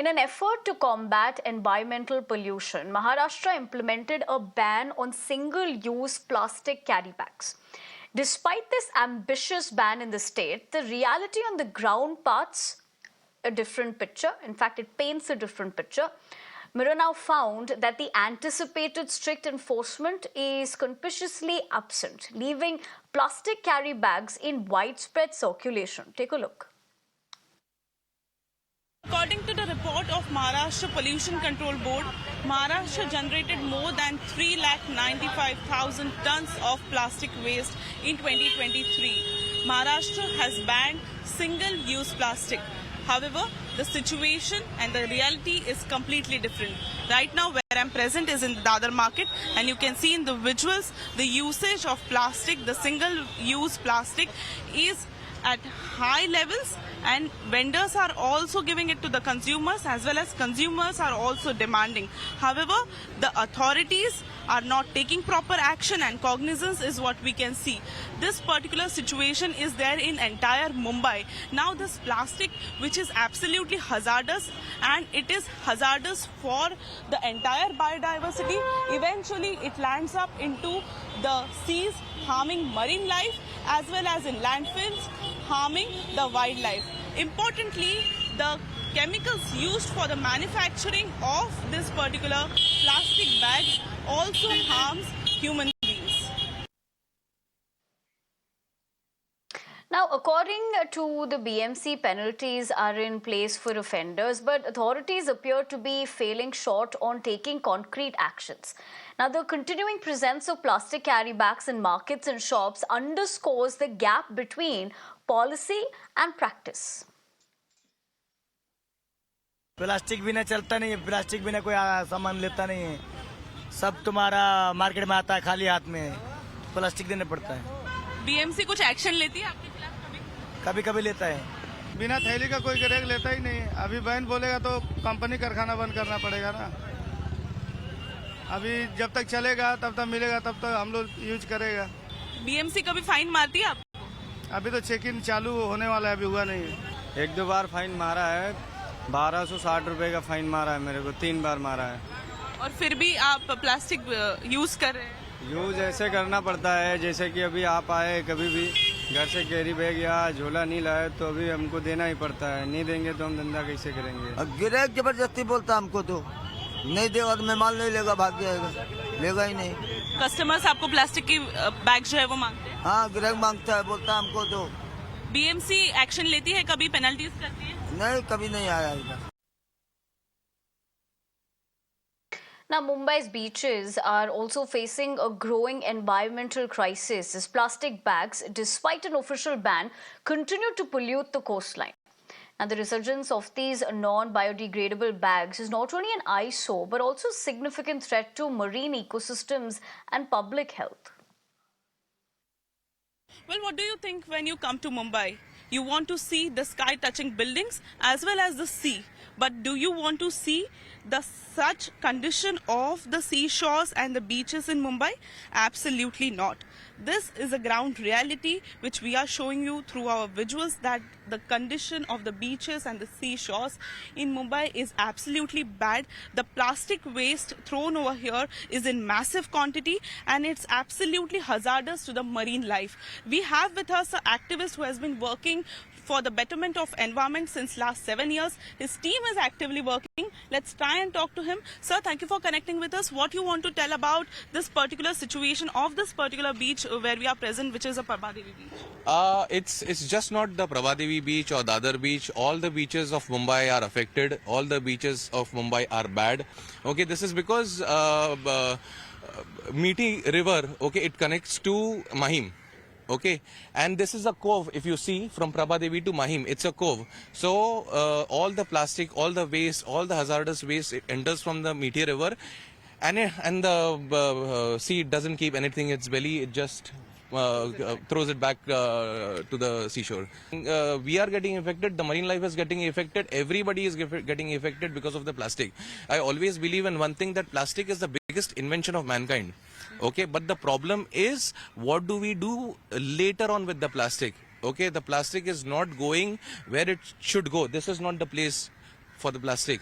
In an effort to combat environmental pollution, Maharashtra implemented a ban on single-use plastic carry bags. Despite this ambitious ban in the state, the reality on the ground paints a different picture. In fact, it paints a different picture. Mirror now found that the anticipated strict enforcement is conspicuously absent, leaving plastic carry bags in widespread circulation. Take a look. According to the report of Maharashtra Pollution Control Board, Maharashtra generated more than 3,95,000 tons of plastic waste in 2023. Maharashtra has banned single-use plastic. However, the situation and the reality is completely different. Right now, where I'm present is in the Dadar market, and you can see in the visuals the usage of plastic, the single-use plastic is at high levels, and vendors are also giving it to the consumers, as well as consumers are also demanding. However, the authorities are not taking proper action, and cognizance is what we can see. This particular situation is there in entire Mumbai. Now this plastic, which is absolutely hazardous, and it is hazardous for the entire biodiversity, eventually it lands up into the seas, harming marine life as well as in landfills, harming the wildlife. Importantly, the chemicals used for the manufacturing of this particular plastic bag also harms human beings. Now, according to the BMC, penalties are in place for offenders, but authorities appear to be failing short on taking concrete actions. Now, the continuing presence of plastic carry bags in markets and shops underscores the gap between policy and practice. Plastic बिना चलता नहीं है, plastic बिना कोई सामान लेता नहीं है। सब तुम्हारा मार्केट में आता है खाली हाथ में, प्लास्टिक देना पड़ता है। बीएमसी कुछ एक्शन लेती है आपके खिलाफ? कभी कभी लेता है। बिना थैली का कोई ग्राहक लेता ही नहीं। अभी बैन बोलेगा तो कंपनी कारखाना बंद करना पड़ेगा ना। अभी जब तक चलेगा तब तक मिलेगा, तब तक हम लोग यूज करेगा। बीएमसी कभी फाइन मारती है आपको? अभी तो चेक इन चालू होने वाला है, अभी हुआ नहीं है। 1-2 बार फाइन मारा है, 1260 रुपए का फाइन मारा है मेरे को, 3 बार मारा है। और फिर भी आप प्लास्टिक यूज कर रहे हैं? यूज ऐसे करना पड़ता है जैसे कि अभी आप आए, कभी भी घर से कैरी बैग या झोला नहीं लाए तो अभी हमको देना ही पड़ता है। नहीं देंगे तो हम धंधा कैसे करेंगे? अब ग्राहक जबरदस्ती बोलता हमको, तो नहीं देगा तो मैं माल नहीं लेगा, भाग जाएगा, लेगा ही नहीं। कस्टमर्स आपको प्लास्टिक की बैग जो है वो मांगते हैं? हाँ, ग्राहक मांगता है, बोलता है हमको दो। बीएमसी एक्शन लेती है, कभी पेनल्टीज करती है? नहीं, कभी नहीं आया इधर। Now, Mumbai's beaches are also facing a growing environmental crisis as plastic bags, despite an official ban, continue to pollute the coastline. And the resurgence of these non-biodegradable bags is not only an eyesore, but also a significant threat to marine ecosystems and public health. Well, what do you think when you come to Mumbai? You want to see the sky-touching buildings as well as the sea. But do you want to see the such condition of the seashores and the beaches in Mumbai? Absolutely not. This is a ground reality which we are showing you through our visuals, that the condition of the beaches and the seashores in Mumbai is absolutely bad. The plastic waste thrown over here is in massive quantity, and it's absolutely hazardous to the marine life. We have with us an activist who has been working for the betterment of environment since last 7 years. His team is actively working. Let's try and talk to him. Sir, thank you for connecting with us. What you want to tell about this particular situation of this particular beach where we are present, which is a Prabhadevi beach? It's just not the Prabhadevi beach or Dadar beach. All the beaches of Mumbai are affected. All the beaches of Mumbai are bad. Okay, this is because Meeti river, okay, it connects to Mahim. Okay, and this is a cove. If you see from Prabhadevi to Mahim, it's a cove. So all the plastic, all the waste, all the hazardous waste, it enters from the Meeti river, and the sea doesn't keep anything in its belly. It just throws it back to the seashore. We are getting affected. The marine life is getting affected. Everybody is getting affected because of the plastic. I always believe in one thing, that plastic is the biggest invention of mankind. Okay, but the problem is, what do we do later on with the plastic? Okay, the plastic is not going where it should go. This is not the place for the plastic.